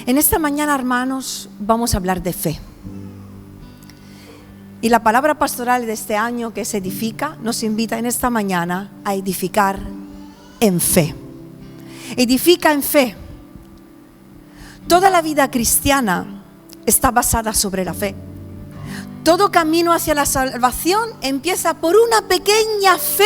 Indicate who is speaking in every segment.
Speaker 1: En esta mañana, hermanos, vamos a hablar de fe. Y la palabra pastoral de este año, que es edifica, nos invita en esta mañana a edificar en fe. Edifica en fe. Toda la vida cristiana está basada sobre la fe. Todo camino hacia la salvación empieza por una pequeña fe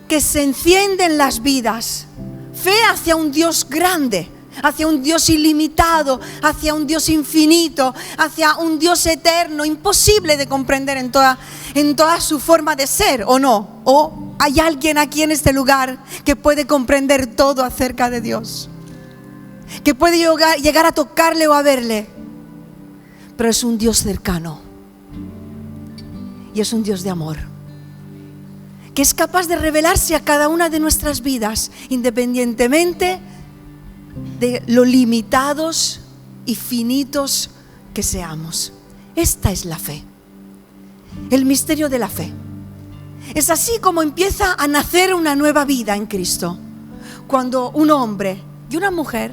Speaker 1: que se enciende en las vidas. Fe hacia un Dios grande, hacia un Dios ilimitado, hacia un Dios infinito, hacia un Dios eterno, imposible de comprender en toda su forma de ser, ¿o no? ¿O hay alguien aquí en este lugar que puede comprender todo acerca de Dios? Que puede llegar a tocarle o a verle, pero es un Dios cercano y es un Dios de amor, que es capaz de revelarse a cada una de nuestras vidas, independientemente de lo limitados y finitos que seamos. Esta es la fe, el misterio de la fe. Es así como empieza a nacer una nueva vida en Cristo, cuando un hombre y una mujer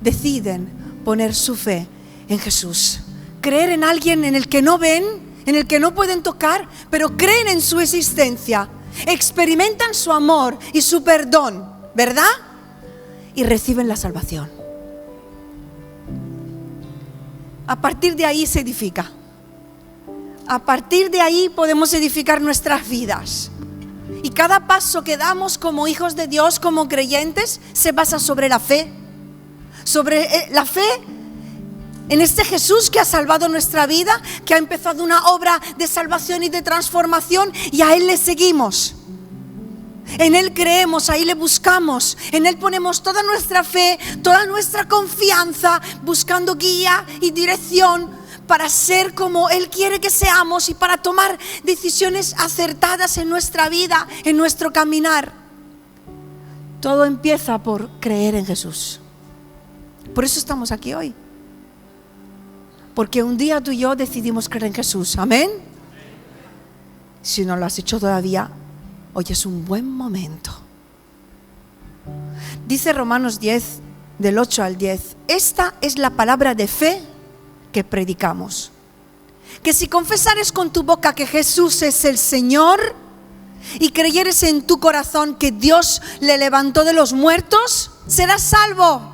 Speaker 1: deciden poner su fe en Jesús, creer en alguien en el que no ven, en el que no pueden tocar, pero creen en su existencia, experimentan su amor y su perdón, ¿verdad? Y reciben la salvación. A partir de ahí se edifica. A partir de ahí podemos edificar nuestras vidas. Y cada paso que damos como hijos de Dios, como creyentes, se basa sobre la fe. Sobre la fe en este Jesús que ha salvado nuestra vida, que ha empezado una obra de salvación y de transformación, y a Él le seguimos. En Él creemos, ahí le buscamos, en Él ponemos toda nuestra fe, toda nuestra confianza, buscando guía y dirección para ser como Él quiere que seamos y para tomar decisiones acertadas en nuestra vida, en nuestro caminar. Todo empieza por creer en Jesús. Por eso estamos aquí hoy. Porque un día tú y yo decidimos creer en Jesús. Amén. Si no lo has hecho todavía, hoy es un buen momento. Dice Romanos 10, del 8 al 10, esta es la palabra de fe que predicamos. Que si confesares con tu boca que Jesús es el Señor y creyeres en tu corazón que Dios le levantó de los muertos, serás salvo.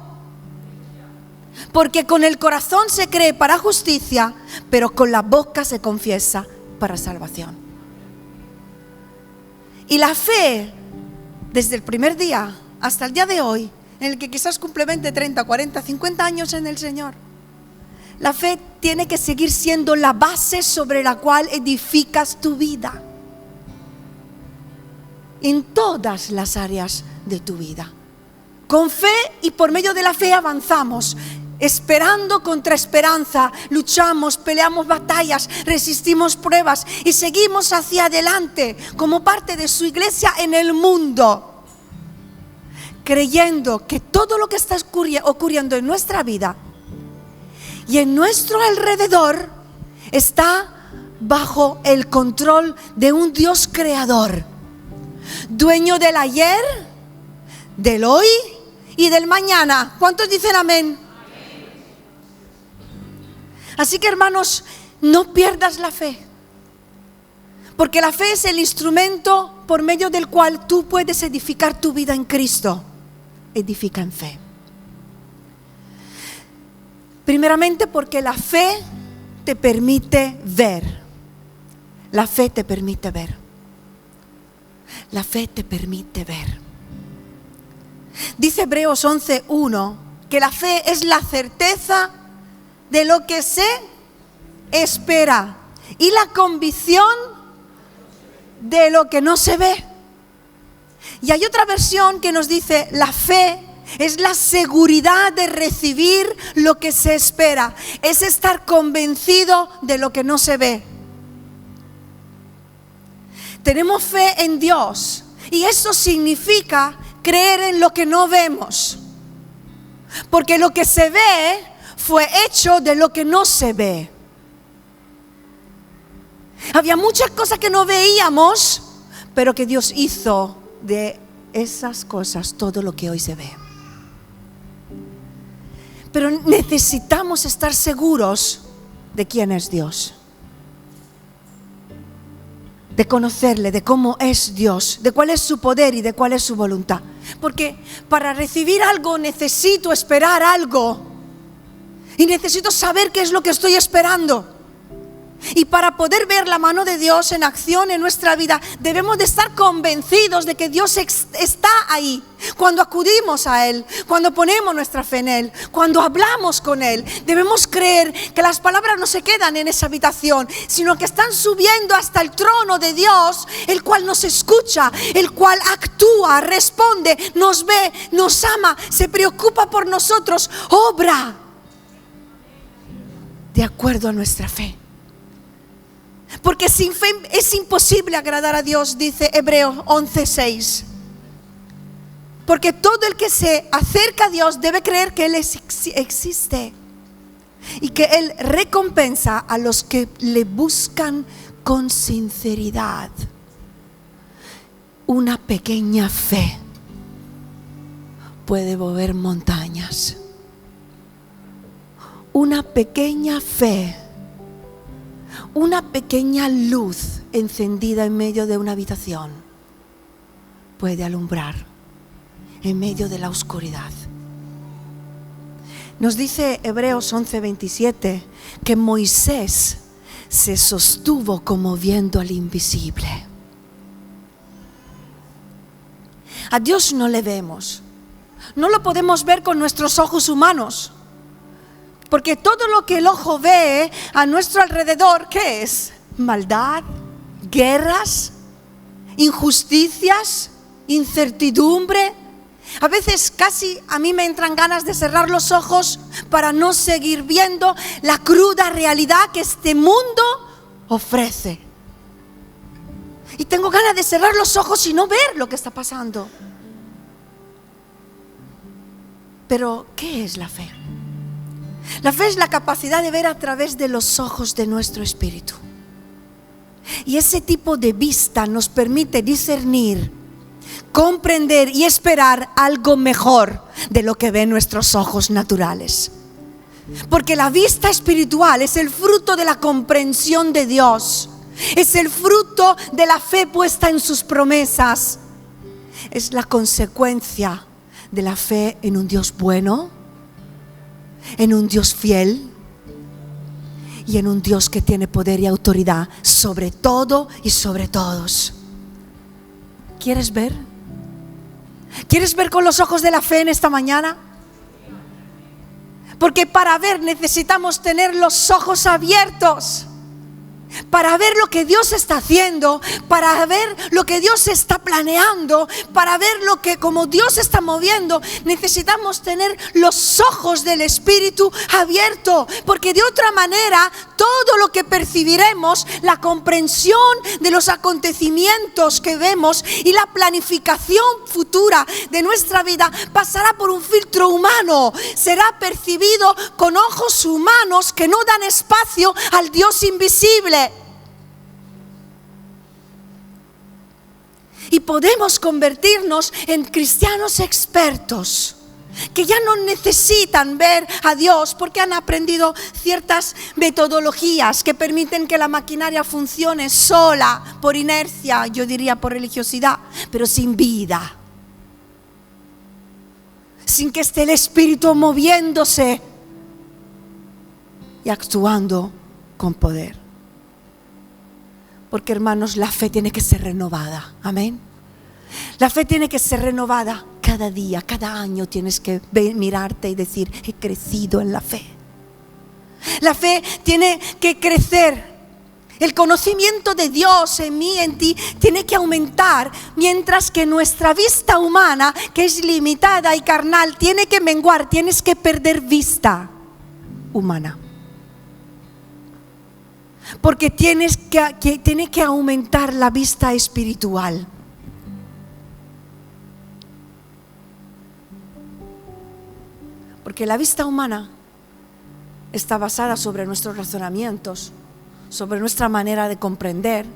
Speaker 1: Porque con el corazón se cree para justicia, pero con la boca se confiesa para salvación. Y la fe, desde el primer día hasta el día de hoy, en el que quizás cumple 20, 30, 40, 50 años en el Señor, la fe tiene que seguir siendo la base sobre la cual edificas tu vida. En todas las áreas de tu vida. Con fe y por medio de la fe avanzamos. Esperando contra esperanza, luchamos, peleamos batallas, resistimos pruebas y seguimos hacia adelante como parte de su iglesia en el mundo, creyendo que todo lo que está ocurriendo en nuestra vida y en nuestro alrededor está bajo el control de un Dios creador, dueño del ayer, del hoy y del mañana. ¿Cuántos dicen amén? Así que, hermanos, no pierdas la fe, porque la fe es el instrumento por medio del cual tú puedes edificar tu vida en Cristo. Edifica en fe. Primeramente porque la fe te permite ver. La fe te permite ver. La fe te permite ver. Dice Hebreos 11:1 que la fe es la certeza de lo que se espera y la convicción de lo que no se ve. Y hay otra versión que nos dice: la fe es la seguridad de recibir lo que se espera, es estar convencido de lo que no se ve. Tenemos fe en Dios y eso significa creer en lo que no vemos, porque lo que se ve fue hecho de lo que no se ve. Había muchas cosas que no veíamos, pero que Dios hizo de esas cosas todo lo que hoy se ve. Pero necesitamos estar seguros de quién es Dios, de conocerle, de cómo es Dios, de cuál es su poder y de cuál es su voluntad. Porque para recibir algo necesito esperar algo y necesito saber qué es lo que estoy esperando. Y para poder ver la mano de Dios en acción en nuestra vida, debemos de estar convencidos de que Dios está ahí. Cuando acudimos a Él, cuando ponemos nuestra fe en Él, cuando hablamos con Él, debemos creer que las palabras no se quedan en esa habitación, sino que están subiendo hasta el trono de Dios, el cual nos escucha, el cual actúa, responde, nos ve, nos ama, se preocupa por nosotros, obra de acuerdo a nuestra fe. Porque sin fe es imposible agradar a Dios, dice Hebreos 11:6. Porque todo el que se acerca a Dios debe creer que Él existe y que Él recompensa a los que le buscan con sinceridad. Una pequeña fe puede mover montañas. Una pequeña fe, una pequeña luz encendida en medio de una habitación puede alumbrar en medio de la oscuridad. Nos dice Hebreos 11:27 que Moisés se sostuvo como viendo al invisible. A Dios no le vemos, no lo podemos ver con nuestros ojos humanos. Porque todo lo que el ojo ve a nuestro alrededor, ¿qué es? Maldad, guerras, injusticias, incertidumbre. A veces casi a mí me entran ganas de cerrar los ojos para no seguir viendo la cruda realidad que este mundo ofrece. Y tengo ganas de cerrar los ojos y no ver lo que está pasando. Pero, ¿qué es la fe? La fe es la capacidad de ver a través de los ojos de nuestro espíritu. Y ese tipo de vista nos permite discernir, comprender y esperar algo mejor de lo que ven nuestros ojos naturales. Porque la vista espiritual es el fruto de la comprensión de Dios. Es el fruto de la fe puesta en sus promesas. Es la consecuencia de la fe en un Dios bueno, en un Dios fiel y en un Dios que tiene poder y autoridad sobre todo y sobre todos. ¿Quieres ver? ¿Quieres ver con los ojos de la fe en esta mañana? Porque para ver necesitamos tener los ojos abiertos. Para ver lo que Dios está haciendo, para ver lo que Dios está planeando, para ver lo que como Dios está moviendo, necesitamos tener los ojos del Espíritu abiertos, porque de otra manera todo lo que percibiremos, la comprensión de los acontecimientos que vemos y la planificación futura de nuestra vida pasará por un filtro humano, será percibido con ojos humanos que no dan espacio al Dios invisible. Y podemos convertirnos en cristianos expertos que ya no necesitan ver a Dios porque han aprendido ciertas metodologías que permiten que la maquinaria funcione sola, por inercia, yo diría por religiosidad, pero sin vida, sin que esté el Espíritu moviéndose y actuando con poder. Porque, hermanos, la fe tiene que ser renovada. Amén. La fe tiene que ser renovada cada día, cada año tienes que mirarte y decir, he crecido en la fe. La fe tiene que crecer. El conocimiento de Dios en mí, en ti, tiene que aumentar, mientras que nuestra vista humana, que es limitada y carnal, tiene que menguar, tienes que perder vista humana. Porque tiene que aumentar la vista espiritual. Porque la vista humana está basada sobre nuestros razonamientos, sobre nuestra manera de comprender,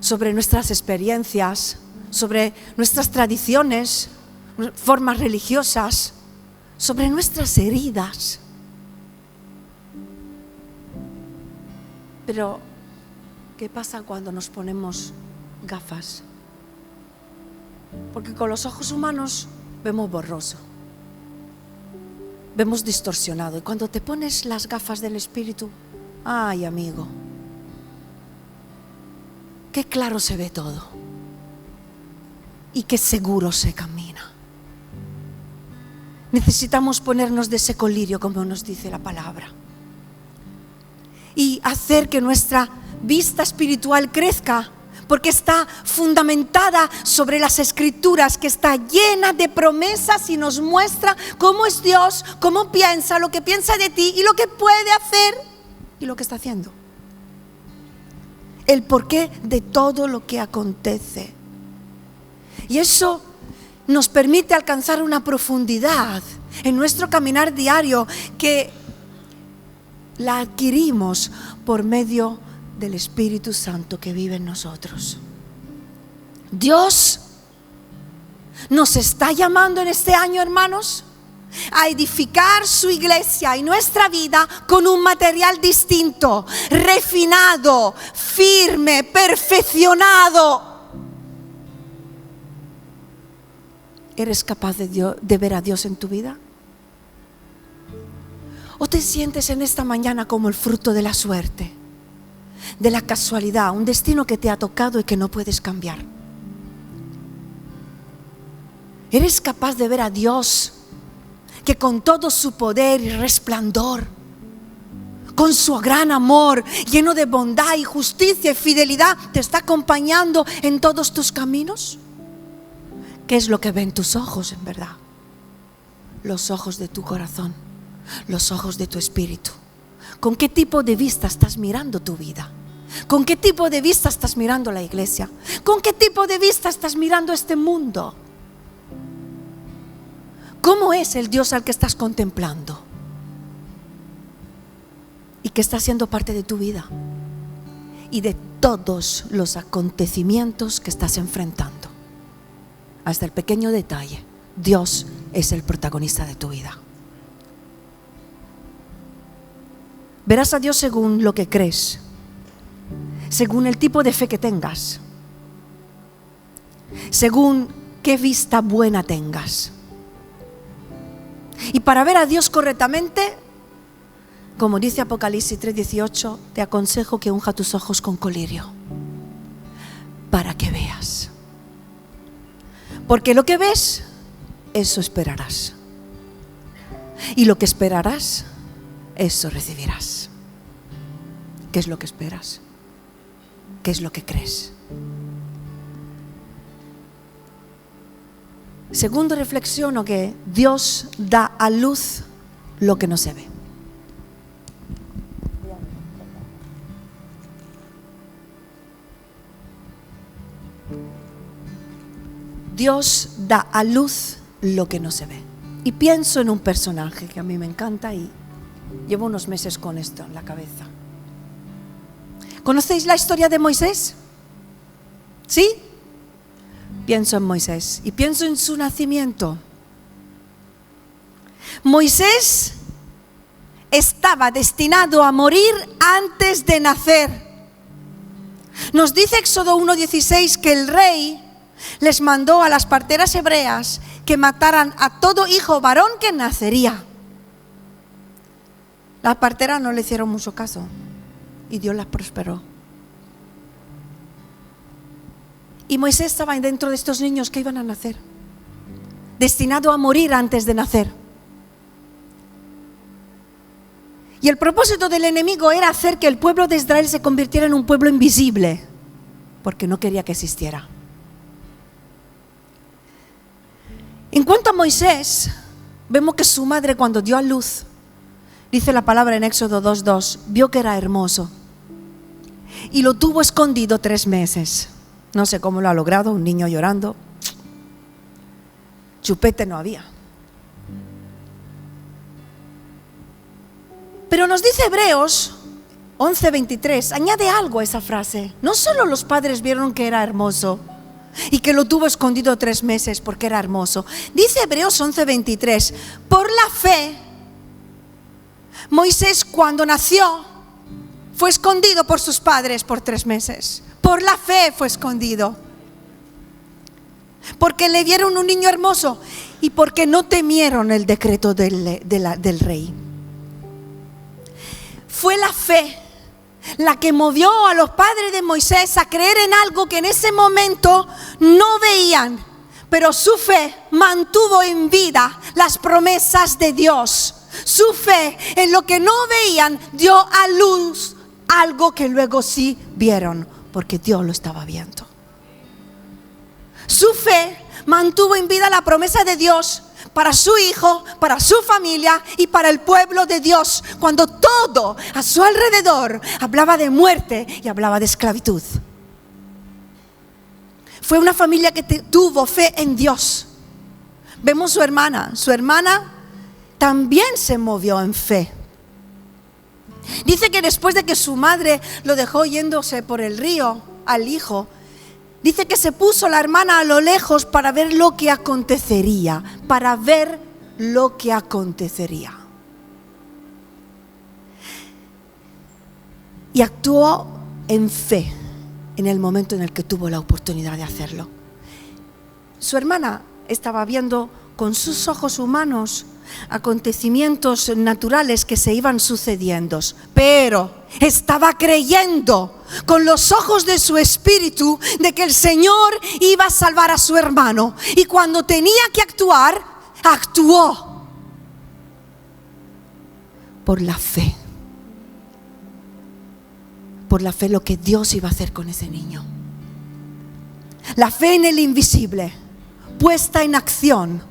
Speaker 1: sobre nuestras experiencias, sobre nuestras tradiciones, formas religiosas. sobre nuestras heridas. Pero, ¿qué pasa cuando nos ponemos gafas? Porque con los ojos humanos vemos borroso, vemos distorsionado. Y cuando te pones las gafas del Espíritu, ay, amigo, qué claro se ve todo y qué seguro se camina. Necesitamos ponernos de ese colirio, como nos dice la palabra, y hacer que nuestra vista espiritual crezca, porque está fundamentada sobre las Escrituras, que está llena de promesas y nos muestra cómo es Dios, cómo piensa, lo que piensa de ti y lo que puede hacer y lo que está haciendo. El porqué de todo lo que acontece. Y eso nos permite alcanzar una profundidad en nuestro caminar diario que la adquirimos por medio del Espíritu Santo que vive en nosotros. Dios nos está llamando en este año, hermanos, a edificar su iglesia y nuestra vida con un material distinto, refinado, firme, perfeccionado. ¿Eres capaz de ver a Dios en tu vida? ¿O te sientes en esta mañana como el fruto de la suerte, de la casualidad, un destino que te ha tocado y que no puedes cambiar? ¿Eres capaz de ver a Dios que con todo su poder y resplandor, con su gran amor, lleno de bondad y justicia y fidelidad, te está acompañando en todos tus caminos? ¿Qué es lo que ven tus ojos en verdad? Los ojos de tu corazón, los ojos de tu espíritu. ¿Con qué tipo de vista estás mirando tu vida? ¿Con qué tipo de vista estás mirando la iglesia? ¿Con qué tipo de vista estás mirando este mundo? ¿Cómo es el Dios al que estás contemplando? Y que está siendo parte de tu vida y de todos los acontecimientos que estás enfrentando. Hasta el pequeño detalle, Dios es el protagonista de tu vida. Verás a Dios según lo que crees, según el tipo de fe que tengas, según qué vista buena tengas. Y para ver a Dios correctamente, como dice Apocalipsis 3:18, te aconsejo que unja tus ojos con colirio, para que veas. Porque lo que ves, eso esperarás. Y lo que esperarás, eso recibirás. ¿Qué es lo que esperas? ¿Qué es lo que crees? Segundo, reflexiono que Dios da a luz lo que no se ve. Dios da a luz lo que no se ve. Y pienso en un personaje que a mí me encanta y llevo unos meses con esto en la cabeza. ¿Conocéis la historia de Moisés? ¿Sí? Pienso en Moisés y pienso en su nacimiento. Moisés estaba destinado a morir antes de nacer. Nos dice Éxodo 1:16 que el rey les mandó a las parteras hebreas que mataran a todo hijo varón que nacería. Las parteras no le hicieron mucho caso y Dios las prosperó. Y Moisés estaba dentro de estos niños que iban a nacer, destinado a morir antes de nacer. Y el propósito del enemigo era hacer que el pueblo de Israel se convirtiera en un pueblo invisible, porque no quería que existiera. En cuanto a Moisés, vemos que su madre, cuando dio a luz, dice la palabra en Éxodo 2:2, vio que era hermoso y lo tuvo escondido 3 meses. No sé cómo lo ha logrado, un niño llorando. Chupete no había. Pero nos dice Hebreos 11:23, añade algo a esa frase. No solo los padres vieron que era hermoso, y que lo tuvo escondido 3 meses porque era hermoso. Dice Hebreos 11:23, por la fe, Moisés cuando nació fue escondido por sus padres por 3 meses. Por la fe fue escondido. Porque le vieron un niño hermoso y porque no temieron el decreto del rey. Fue la fe la que movió a los padres de Moisés a creer en algo que en ese momento no veían, pero su fe mantuvo en vida las promesas de Dios. Su fe en lo que no veían dio a luz algo que luego sí vieron, porque Dios lo estaba viendo. Su fe mantuvo en vida la promesa de Dios para su hijo, para su familia y para el pueblo de Dios, cuando todo a su alrededor hablaba de muerte y hablaba de esclavitud. Fue una familia que tuvo fe en Dios. Vemos su hermana también se movió en fe. Dice que después de que su madre lo dejó yéndose por el río al hijo, dice que se puso la hermana a lo lejos para ver lo que acontecería, Y actuó en fe en el momento en el que tuvo la oportunidad de hacerlo. Su hermana estaba viendo con sus ojos humanos acontecimientos naturales que se iban sucediendo, pero estaba creyendo con los ojos de su espíritu de que el Señor iba a salvar a su hermano, y cuando tenía que actuar, actuó por la fe lo que Dios iba a hacer con ese niño. La fe en el invisible puesta en acción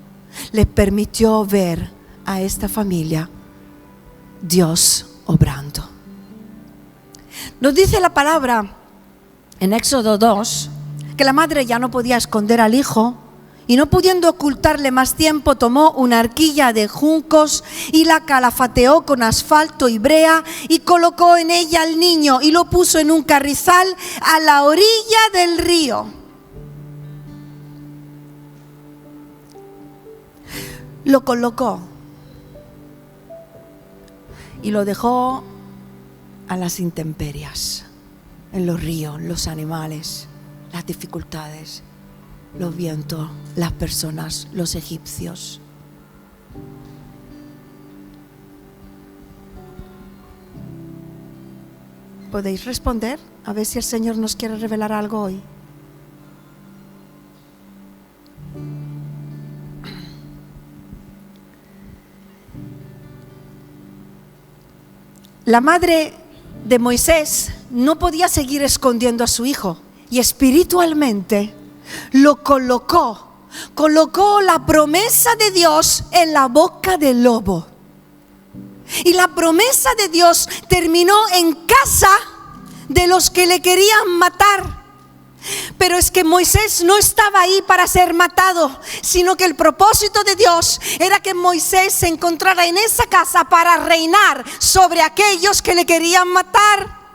Speaker 1: le permitió ver a esta familia Dios obrando. Nos dice la palabra en Éxodo 2 que la madre ya no podía esconder al hijo, y no pudiendo ocultarle más tiempo, tomó una arquilla de juncos y la calafateó con asfalto y brea y colocó en ella al niño y lo puso en un carrizal a la orilla del río. Lo colocó y lo dejó a las intemperies, en los ríos, los animales, las dificultades, los vientos, las personas, los egipcios. ¿Podéis responder? A ver si el Señor nos quiere revelar algo hoy. La madre de Moisés no podía seguir escondiendo a su hijo, y espiritualmente lo colocó la promesa de Dios en la boca del lobo. Y la promesa de Dios terminó en casa de los que le querían matar. Pero es que Moisés no estaba ahí para ser matado, sino que el propósito de Dios era que Moisés se encontrara en esa casa para reinar sobre aquellos que le querían matar.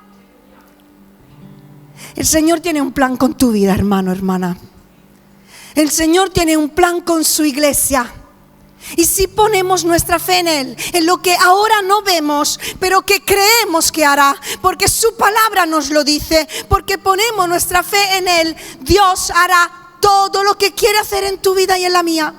Speaker 1: El Señor tiene un plan con tu vida, hermano, hermana. El Señor tiene un plan con su iglesia. Y si ponemos nuestra fe en Él, en lo que ahora no vemos, pero que creemos que hará, porque su palabra nos lo dice, porque ponemos nuestra fe en Él, Dios hará todo lo que quiere hacer en tu vida y en la mía.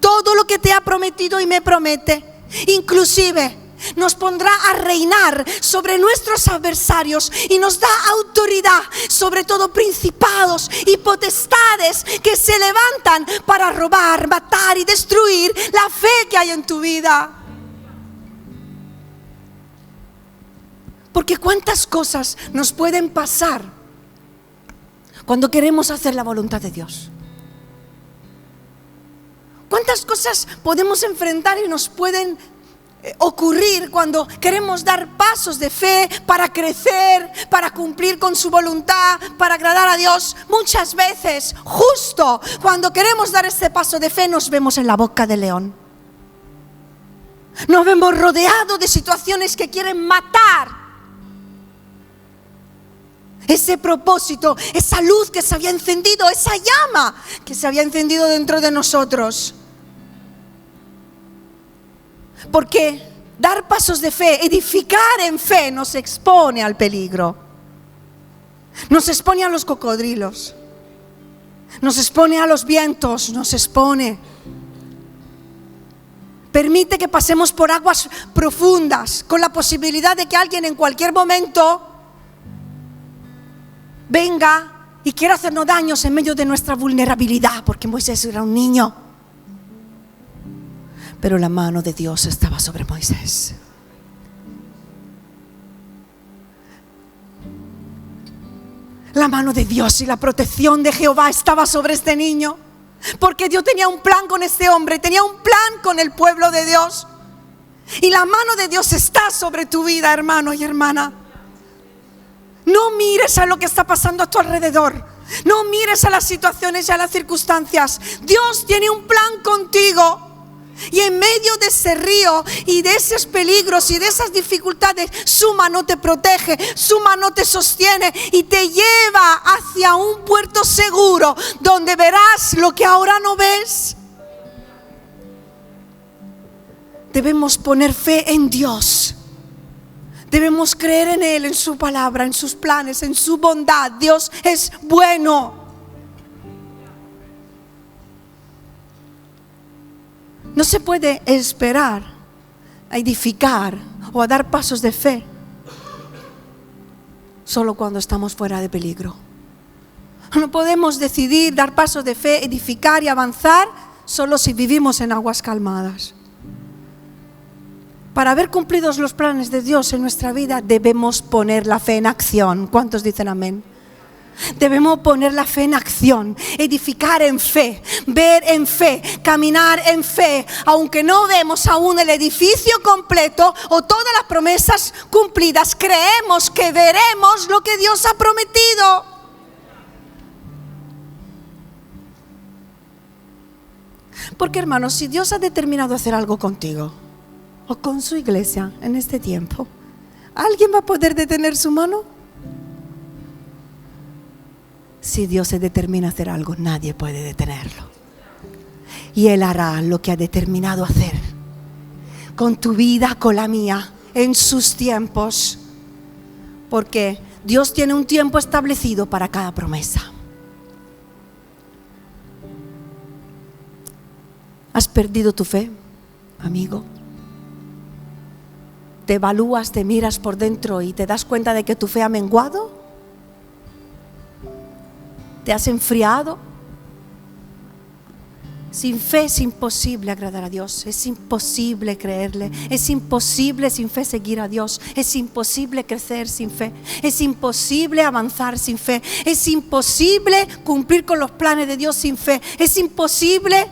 Speaker 1: Todo lo que te ha prometido y me promete. Inclusive nos pondrá a reinar sobre nuestros adversarios y nos da autoridad sobre todo principados y potestades que se levantan para robar, matar y destruir la fe que hay en tu vida. Porque cuántas cosas nos pueden pasar cuando queremos hacer la voluntad de Dios. Cuántas cosas podemos enfrentar y nos pueden ocurrir cuando queremos dar pasos de fe para crecer, para cumplir con su voluntad, para agradar a Dios. Muchas veces, justo cuando queremos dar este paso de fe, nos vemos en la boca del león. Nos vemos rodeados de situaciones que quieren matar. ese propósito, esa luz que se había encendido, esa llama que se había encendido dentro de nosotros. Porque dar pasos de fe, edificar en fe, nos expone al peligro. Nos expone a los cocodrilos. Nos expone a los vientos, nos expone. Permite que pasemos por aguas profundas, con la posibilidad de que alguien en cualquier momento venga y quiera hacernos daños en medio de nuestra vulnerabilidad, porque Moisés era un niño. Pero la mano de Dios estaba sobre Moisés. La mano de Dios y la protección de Jehová estaba sobre este niño, porque Dios tenía un plan con este hombre, tenía un plan con el pueblo de Dios. Y la mano de Dios está sobre tu vida, hermano y hermana. No mires a lo que está pasando a tu alrededor. No mires a las situaciones y a las circunstancias. Dios tiene un plan contigo. Y en medio de ese río y de esos peligros y de esas dificultades, su mano te protege, su mano te sostiene y te lleva hacia un puerto seguro donde verás lo que ahora no ves. Debemos poner fe en Dios. Debemos creer en Él, en su palabra, en sus planes, en su bondad. Dios es bueno. No se puede esperar a edificar o a dar pasos de fe solo cuando estamos fuera de peligro. No podemos decidir dar pasos de fe, edificar y avanzar solo si vivimos en aguas calmadas. Para ver cumplidos los planes de Dios en nuestra vida, debemos poner la fe en acción. ¿Cuántos dicen amén? Debemos poner la fe en acción, edificar en fe, ver en fe, caminar en fe. Aunque no vemos aún el edificio completo o todas las promesas cumplidas, creemos que veremos lo que Dios ha prometido. Porque, hermanos, si Dios ha determinado hacer algo contigo o con su iglesia en este tiempo, ¿alguien va a poder detener su mano? Si Dios se determina a hacer algo, nadie puede detenerlo. Y Él hará lo que ha determinado hacer con tu vida, con la mía, en sus tiempos. Porque Dios tiene un tiempo establecido para cada promesa. ¿Has perdido tu fe, amigo? ¿Te evalúas, te miras por dentro y te das cuenta de que tu fe ha menguado? ¿Te has enfriado? Sin fe es imposible agradar a Dios, es imposible creerle, es imposible sin fe seguir a Dios, es imposible crecer sin fe, es imposible avanzar sin fe, es imposible cumplir con los planes de Dios sin fe, es imposible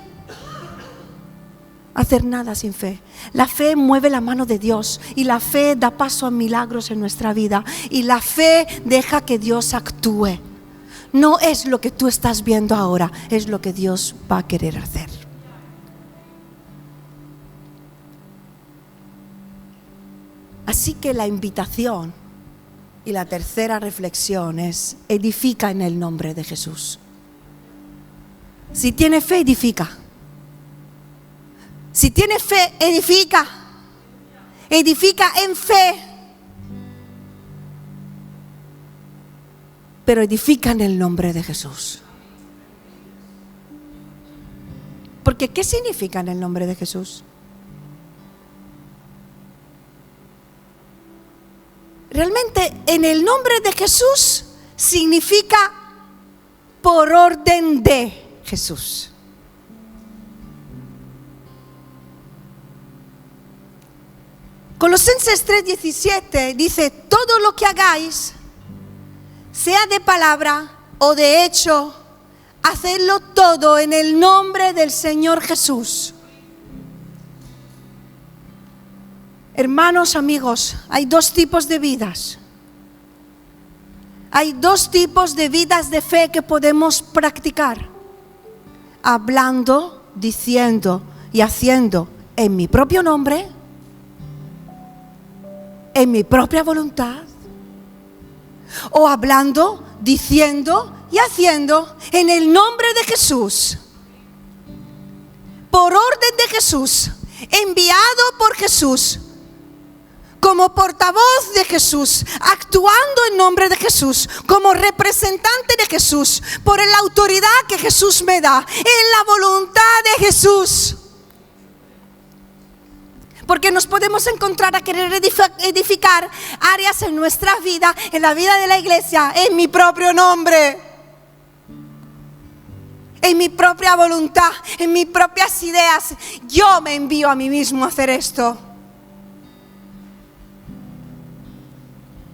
Speaker 1: hacer nada sin fe. La fe mueve la mano de Dios y la fe da paso a milagros en nuestra vida y la fe deja que Dios actúe. No es lo que tú estás viendo ahora, es lo que Dios va a querer hacer. Así que la invitación y la tercera reflexión es: edifica en el nombre de Jesús. Si tienes fe, edifica. Si tienes fe, edifica. Edifica en fe. Pero edifica en el nombre de Jesús. Porque ¿qué significa en el nombre de Jesús? Realmente en el nombre de Jesús significa por orden de Jesús. Colosenses 3:17 dice: todo lo que hagáis, sea de palabra o de hecho, hacedlo todo en el nombre del Señor Jesús. Hermanos, amigos, hay dos tipos de vidas. Hay dos tipos de vidas de fe que podemos practicar: hablando, diciendo y haciendo en mi propio nombre, en mi propia voluntad, o hablando, diciendo y haciendo en el nombre de Jesús, por orden de Jesús, enviado por Jesús, como portavoz de Jesús, actuando en nombre de Jesús, como representante de Jesús, por la autoridad que Jesús me da, en la voluntad de Jesús. Porque nos podemos encontrar a querer edificar áreas en nuestra vida, en la vida de la iglesia, en mi propio nombre, en mi propia voluntad, en mis propias ideas. Yo me envío a mí mismo a hacer esto.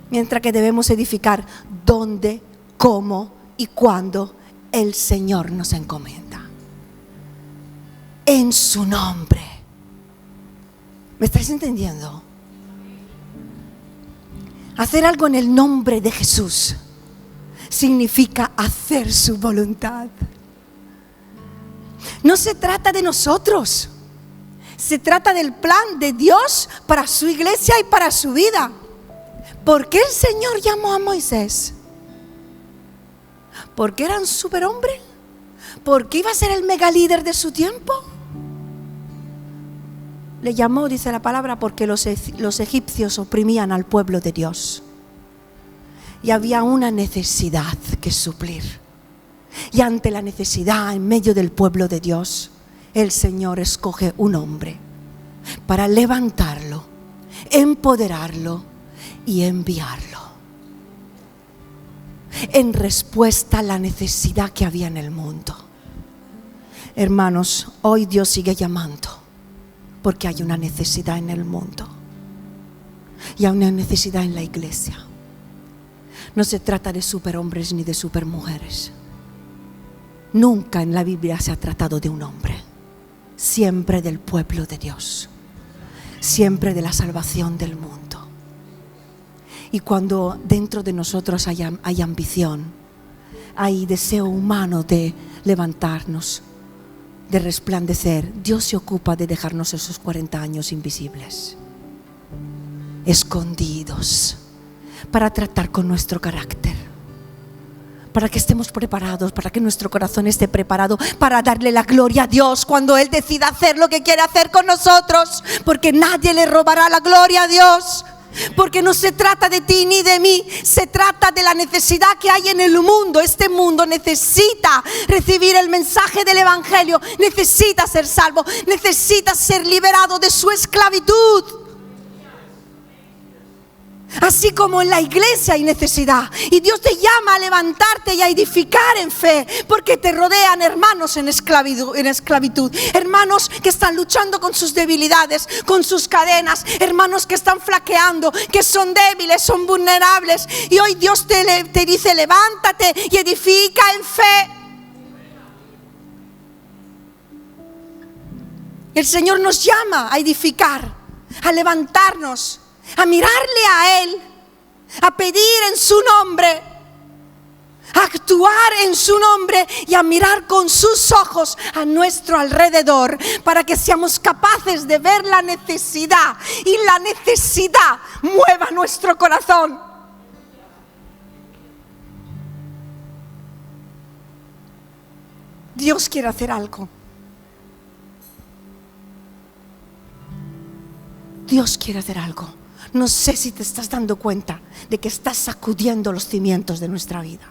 Speaker 1: Mientras que debemos edificar donde, cómo y cuándo el Señor nos encomienda. En su nombre. ¿Me estáis entendiendo? Hacer algo en el nombre de Jesús significa hacer su voluntad. No se trata de nosotros. Se trata del plan de Dios para su iglesia y para su vida. ¿Por qué el Señor llamó a Moisés? ¿Porque era un superhombre? ¿Porque iba a ser el mega líder de su tiempo? Le llamó, dice la palabra, porque los egipcios oprimían al pueblo de Dios. Y había una necesidad que suplir. Y ante la necesidad en medio del pueblo de Dios, el Señor escoge un hombre para levantarlo, empoderarlo y enviarlo. En respuesta a la necesidad que había en el mundo. Hermanos, hoy Dios sigue llamando. Porque hay una necesidad en el mundo. Y hay una necesidad en la iglesia. No se trata de superhombres ni de supermujeres. Nunca en la Biblia se ha tratado de un hombre. Siempre del pueblo de Dios. Siempre de la salvación del mundo. Y cuando dentro de nosotros hay ambición, hay deseo humano de levantarnos, de resplandecer, Dios se ocupa de dejarnos esos 40 años invisibles, escondidos, para tratar con nuestro carácter, para que estemos preparados, para que nuestro corazón esté preparado para darle la gloria a Dios cuando Él decida hacer lo que quiere hacer con nosotros, porque nadie le robará la gloria a Dios. Porque no se trata de ti ni de mí, se trata de la necesidad que hay en el mundo. Este mundo necesita recibir el mensaje del Evangelio, necesita ser salvo, necesita ser liberado de su esclavitud. Así como en la iglesia hay necesidad, y Dios te llama a levantarte y a edificar en fe, porque te rodean hermanos en esclavitud, hermanos que están luchando con sus debilidades, con sus cadenas, hermanos que están flaqueando, que son débiles, son vulnerables, y hoy Dios te dice: levántate y edifica en fe. El Señor nos llama a edificar, a levantarnos, a mirarle a Él, a pedir en su nombre, a actuar en su nombre y a mirar con sus ojos a nuestro alrededor, para que seamos capaces de ver la necesidad y la necesidad mueva nuestro corazón. Dios quiere hacer algo. Dios quiere hacer algo. No sé si te estás dando cuenta de que estás sacudiendo los cimientos de nuestra vida.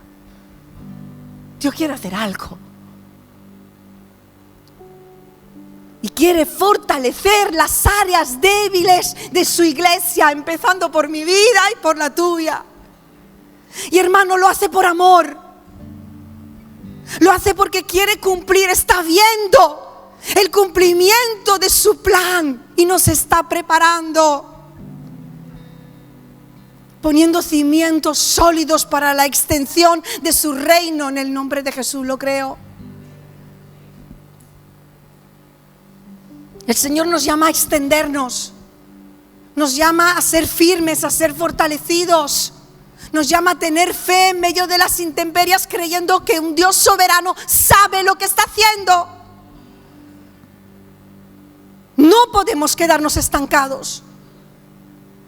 Speaker 1: Dios quiere hacer algo. Y quiere fortalecer las áreas débiles de su iglesia, empezando por mi vida y por la tuya. Y hermano, lo hace por amor. Lo hace porque quiere cumplir, está viendo el cumplimiento de su plan y nos está preparando, poniendo cimientos sólidos para la extensión de su reino en el nombre de Jesús. Lo creo. El Señor nos llama a extendernos, nos llama a ser firmes, a ser fortalecidos, nos llama a tener fe en medio de las intemperies, creyendo que un Dios soberano sabe lo que está haciendo. No podemos quedarnos estancados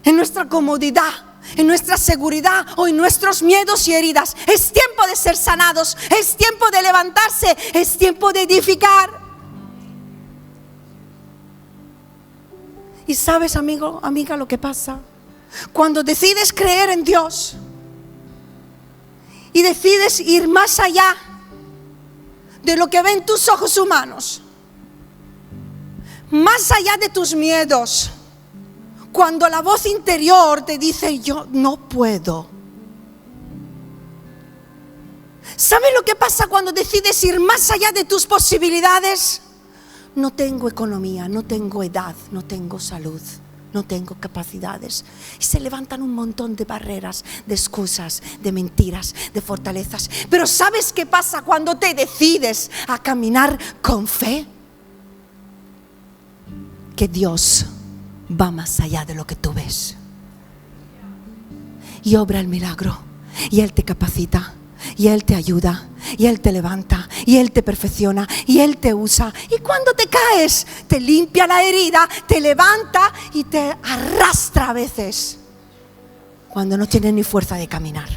Speaker 1: en nuestra comodidad, en nuestra seguridad o en nuestros miedos y heridas. Es tiempo de ser sanados, es tiempo de levantarse, es tiempo de edificar. Y sabes, amigo, amiga, lo que pasa cuando decides creer en Dios y decides ir más allá de lo que ven tus ojos humanos, más allá de tus miedos. Cuando la voz interior te dice: yo no puedo. ¿Sabes lo que pasa cuando decides ir más allá de tus posibilidades? No tengo economía, no tengo edad, no tengo salud, no tengo capacidades. Y se levantan un montón de barreras, de excusas, de mentiras, de fortalezas. Pero ¿sabes qué pasa cuando te decides a caminar con fe? Que Dios va más allá de lo que tú ves y obra el milagro, y Él te capacita, y Él te ayuda, y Él te levanta, y Él te perfecciona, y Él te usa. Y cuando te caes, te limpia la herida, te levanta y te arrastra a veces cuando no tienes ni fuerza de caminar.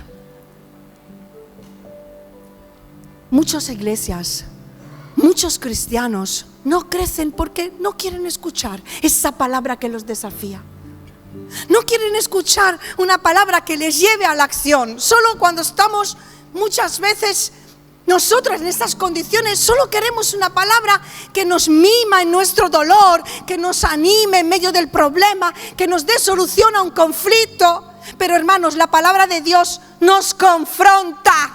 Speaker 1: Muchas iglesias, muchos cristianos no crecen porque no quieren escuchar esa palabra que los desafía. No quieren escuchar una palabra que les lleve a la acción. Solo cuando estamos muchas veces nosotros en estas condiciones, solo queremos una palabra que nos mima en nuestro dolor, que nos anime en medio del problema, que nos dé solución a un conflicto. Pero hermanos, la palabra de Dios nos confronta.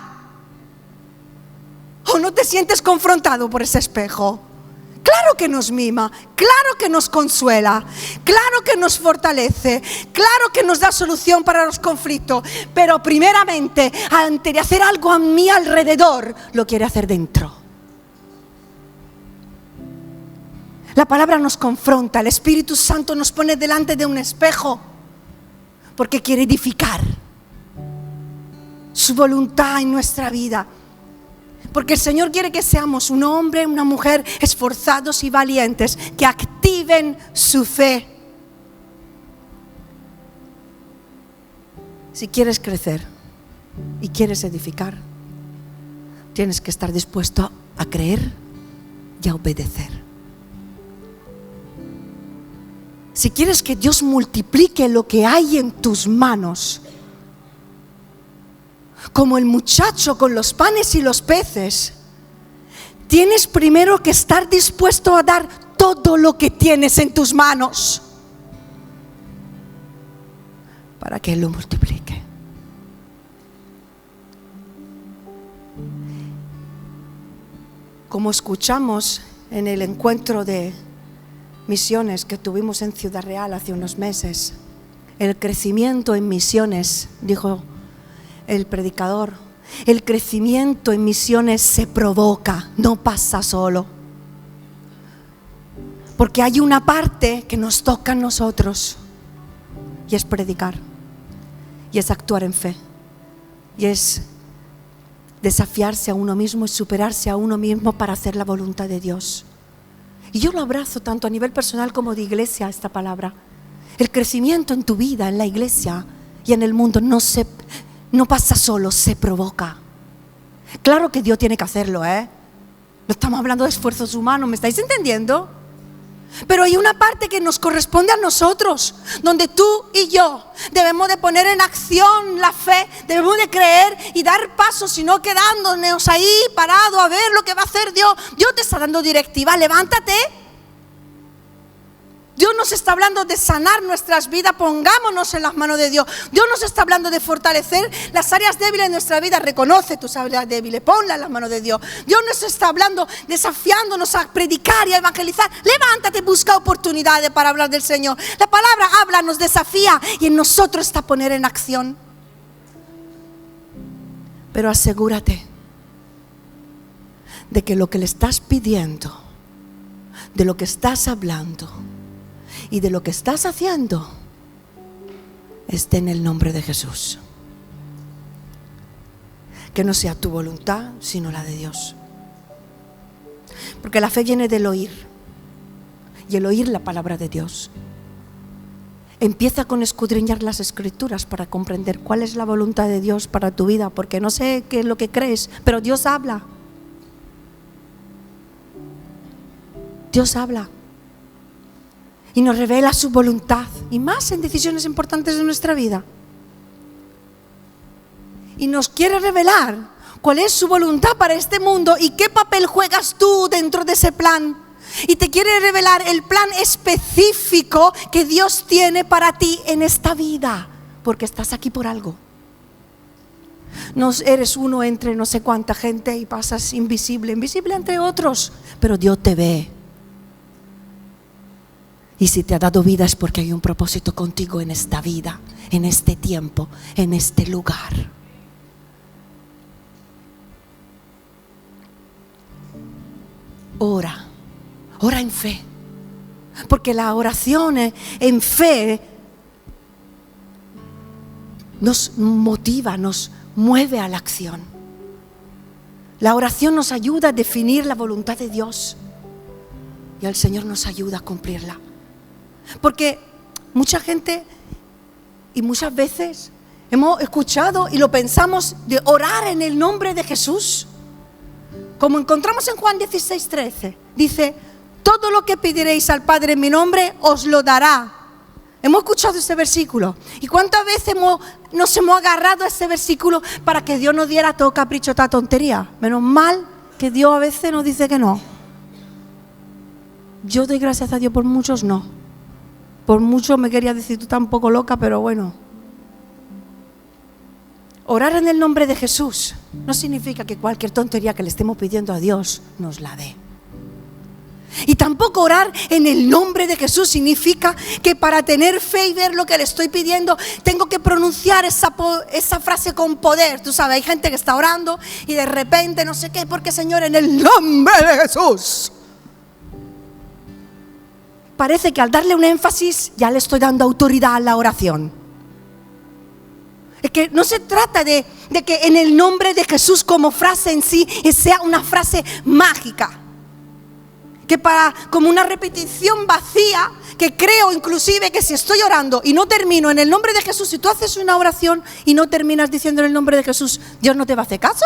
Speaker 1: ¿O no te sientes confrontado por ese espejo? Claro que nos mima, claro que nos consuela, claro que nos fortalece, claro que nos da solución para los conflictos. Pero primeramente, antes de hacer algo a mi alrededor, lo quiere hacer dentro. La palabra nos confronta, el Espíritu Santo nos pone delante de un espejo porque quiere edificar su voluntad en nuestra vida. Porque el Señor quiere que seamos un hombre, una mujer esforzados y valientes, que activen su fe. Si quieres crecer y quieres edificar, tienes que estar dispuesto a creer y a obedecer. Si quieres que Dios multiplique lo que hay en tus manos, como el muchacho con los panes y los peces, tienes primero que estar dispuesto a dar todo lo que tienes en tus manos para que Él lo multiplique. Como escuchamos en el encuentro de misiones que tuvimos en Ciudad Real hace unos meses, el crecimiento en misiones, dijo el predicador, el crecimiento en misiones se provoca, no pasa solo. Porque hay una parte que nos toca a nosotros, y es predicar, y es actuar en fe, y es desafiarse a uno mismo y superarse a uno mismo para hacer la voluntad de Dios. Y yo lo abrazo tanto a nivel personal como de iglesia, esta palabra. El crecimiento en tu vida, en la iglesia y en el mundo no pasa solo, se provoca. Claro que Dios tiene que hacerlo, No estamos hablando de esfuerzos humanos, ¿me estáis entendiendo? Pero hay una parte que nos corresponde a nosotros, donde tú y yo debemos de poner en acción la fe, debemos de creer y dar pasos, y no quedándonos ahí parados a ver lo que va a hacer Dios. Dios te está dando directiva, levántate. Dios nos está hablando de sanar nuestras vidas, pongámonos en las manos de Dios. Dios nos está hablando de fortalecer las áreas débiles de nuestra vida. Reconoce tus áreas débiles, ponlas en las manos de Dios. Dios nos está hablando, desafiándonos a predicar y a evangelizar. Levántate, busca oportunidades para hablar del Señor. La palabra habla, nos desafía, y en nosotros está poner en acción. Pero asegúrate de que lo que le estás pidiendo, de lo que estás hablando y de lo que estás haciendo esté en el nombre de Jesús. Que no sea tu voluntad, sino la de Dios. Porque la fe viene del oír, y el oír la palabra de Dios. Empieza con escudriñar las Escrituras para comprender cuál es la voluntad de Dios para tu vida, porque no sé qué es lo que crees, pero Dios habla. Dios habla y nos revela su voluntad, y más en decisiones importantes de nuestra vida. Y nos quiere revelar cuál es su voluntad para este mundo y qué papel juegas tú dentro de ese plan. Y te quiere revelar el plan específico que Dios tiene para ti en esta vida, porque estás aquí por algo. No eres uno entre no sé cuánta gente y pasas invisible entre otros, pero Dios te ve. Y si te ha dado vida es porque hay un propósito contigo en esta vida, en este tiempo, en este lugar. Ora en fe, porque la oración en fe nos motiva, nos mueve a la acción. La oración nos ayuda a definir la voluntad de Dios y el Señor nos ayuda a cumplirla. Porque mucha gente y muchas veces hemos escuchado y lo pensamos de orar en el nombre de Jesús. Como encontramos en Juan 16:13, dice: todo lo que pediréis al Padre en mi nombre os lo dará. Hemos escuchado ese versículo. ¿Y cuántas veces nos hemos agarrado a ese versículo para que Dios nos diera todo capricho, toda tontería? Menos mal que Dios a veces nos dice que no. Yo doy gracias a Dios por muchos no. Por muchos me quería decir tú tampoco loca, pero bueno. Orar en el nombre de Jesús no significa que cualquier tontería que le estemos pidiendo a Dios nos la dé. Y tampoco orar en el nombre de Jesús significa que para tener fe y ver lo que le estoy pidiendo tengo que pronunciar esa frase con poder. Tú sabes, hay gente que está orando y de repente no sé qué, porque Señor, en el nombre de Jesús. Parece que al darle un énfasis ya le estoy dando autoridad a la oración. Es que no se trata de que en el nombre de Jesús como frase en sí sea una frase mágica. Que como una repetición vacía, que creo inclusive que si estoy orando y no termino en el nombre de Jesús, si tú haces una oración y no terminas diciendo en el nombre de Jesús, ¿Dios no te va a hacer caso?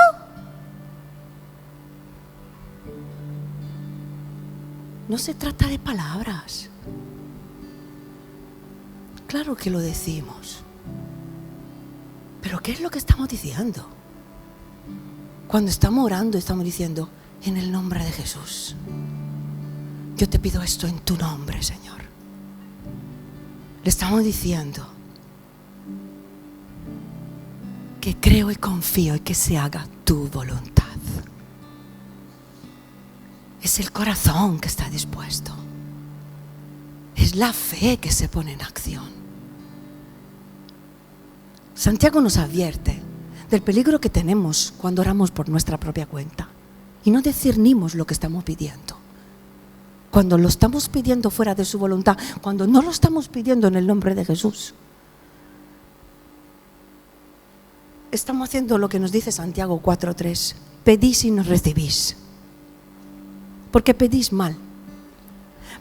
Speaker 1: No se trata de palabras. Claro que lo decimos. Pero ¿qué es lo que estamos diciendo? Cuando estamos orando estamos diciendo, en el nombre de Jesús. Yo te pido esto en tu nombre, Señor. Le estamos diciendo que creo y confío en que se haga tu voluntad. Es el corazón que está dispuesto. Es la fe que se pone en acción. Santiago nos advierte del peligro que tenemos cuando oramos por nuestra propia cuenta y no discernimos lo que estamos pidiendo. Cuando lo estamos pidiendo fuera de su voluntad, cuando no lo estamos pidiendo en el nombre de Jesús, estamos haciendo lo que nos dice Santiago 4:3. Pedís y no recibís, porque pedís mal,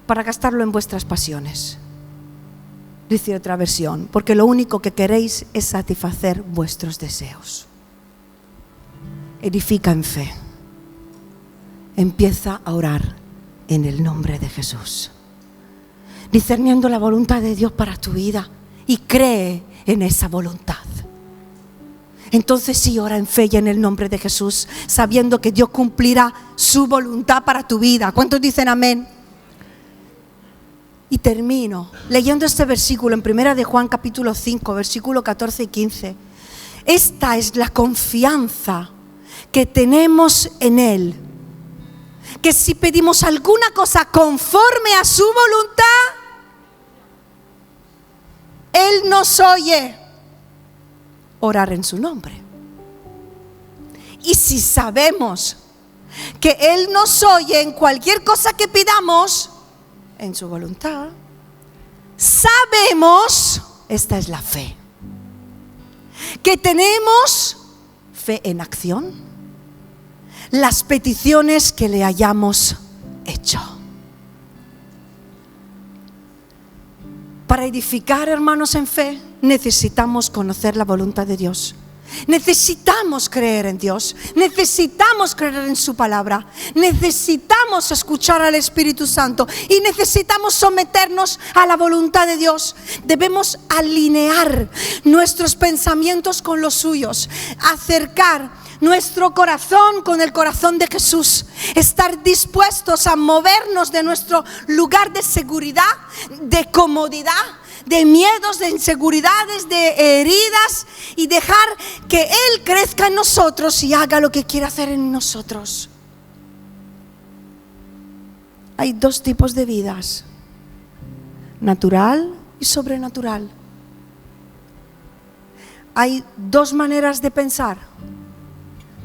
Speaker 1: para gastarlo en vuestras pasiones. Dice otra versión, porque lo único que queréis es satisfacer vuestros deseos. Edifica en fe. Empieza a orar en el nombre de Jesús, discerniendo la voluntad de Dios para tu vida, y cree en esa voluntad. Entonces sí, ora en fe y en el nombre de Jesús, sabiendo que Dios cumplirá su voluntad para tu vida. ¿Cuántos dicen amén? Y termino leyendo este versículo en 1 de Juan capítulo 5, versículo 14 y 15. Esta es la confianza que tenemos en Él, que si pedimos alguna cosa conforme a su voluntad, Él nos oye. Orar en su nombre. Y si sabemos que Él nos oye en cualquier cosa que pidamos en su voluntad, sabemos, esta es la fe, que tenemos fe en acción, las peticiones que le hayamos hecho. Para edificar, hermanos, en fe, necesitamos conocer la voluntad de Dios. Necesitamos creer en Dios, necesitamos creer en su palabra, necesitamos escuchar al Espíritu Santo y necesitamos someternos a la voluntad de Dios. Debemos alinear nuestros pensamientos con los suyos, acercar nuestro corazón con el corazón de Jesús, estar dispuestos a movernos de nuestro lugar de seguridad, de comodidad, de miedos, de inseguridades, de heridas, y dejar que Él crezca en nosotros y haga lo que quiere hacer en nosotros. Hay dos tipos de vidas: natural y sobrenatural. Hay dos maneras de pensar: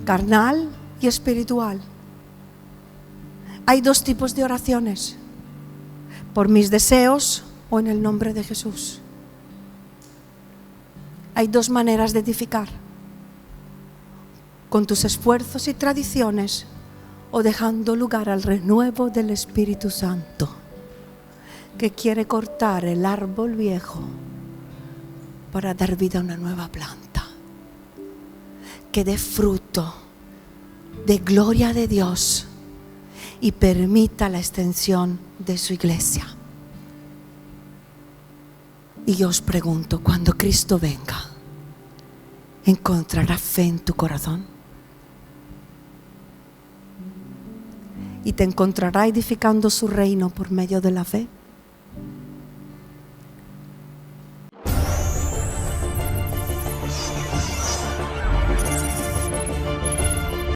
Speaker 1: carnal y espiritual. Hay dos tipos de oraciones: por mis deseos o en el nombre de Jesús. Hay dos maneras de edificar: con tus esfuerzos y tradiciones o dejando lugar al renuevo del Espíritu Santo, que quiere cortar el árbol viejo para dar vida a una nueva planta, que dé fruto de gloria de Dios y permita la extensión de su iglesia. Y yo os pregunto, cuando Cristo venga, ¿encontrará fe en tu corazón? ¿Y te encontrará edificando su reino por medio de la fe?